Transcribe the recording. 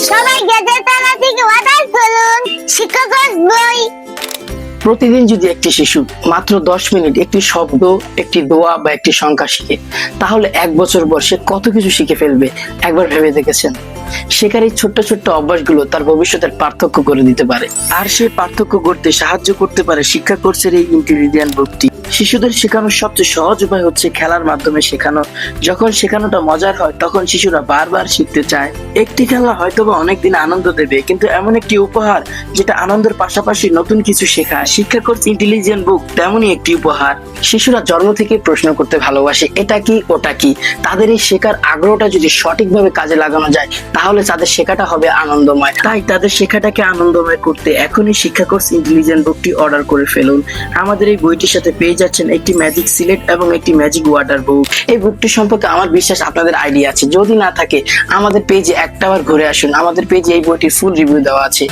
সবাই গেজের তলা থেকে অর্ডার করুন শিক্ষকের বই। প্রতিদিন যদি একটি শিশু মাত্র 10 মিনিট একটি শব্দ, একটি দোয়া বা একটি সংখ্যা শিখে, তাহলে 1 বছর পর সে কত কিছু শিখে ফেলবে একবার ভেবে দেখেছেন? শেখার এই ছোট্ট ছোট্ট অভ্যাসগুলো তার ভবিষ্যতের পার্থক্য করে দিতে পারে। আর সেই পার্থক্য করতে সাহায্য করতে পারে শিক্ষা কোর্সের এই ইন্টেলিজেন্ট বুকটি। শিশুদের শেখানোর সবচেয়ে সহজ উপায় হচ্ছে খেলার মাধ্যমে শেখানো। যখন শেখানোটা মজার হয় তখন শিশুরা বারবার শিখতে চায়। একটি খেলা হয়তোবা অনেকদিন আনন্দ দেবে, কিন্তু এমন একটি উপহার যেটা আনন্দের পাশাপাশি নতুন কিছু শেখায়। শিক্ষা কোর্স ইন্টেলিজেন্ট বুক তেমনই একটি উপহার। শিশুরা জন্ম থেকে প্রশ্ন করতে ভালোবাসে, এটা কি ওটা কি। তাদের এই শেখার আগ্রহটা যদি সঠিকভাবে কাজে লাগানো যায় তাহলে তাদের শেখাটা হবে আনন্দময়। তাই তাদের শেখাটাকে আনন্দময় করতে এখনই শিক্ষা কোর্স ইন্টেলিজেন্ট বুকটি অর্ডার করে ফেলুন। আমাদের এই বইটির সাথে পেয়ে যাচ্ছেন একটি ম্যাজিক সিলেট এবং একটি ম্যাজিক ওয়াটার বুক। এই বুকটি সম্পর্কে আমার বিশ্বাস আপনাদের আইডিয়া আছে। যদি না থাকে আমাদের পেজে একটাবার ঘুরে আসুন, আমাদের পেজে এই বইটির ফুল রিভিউ দেওয়া আছে।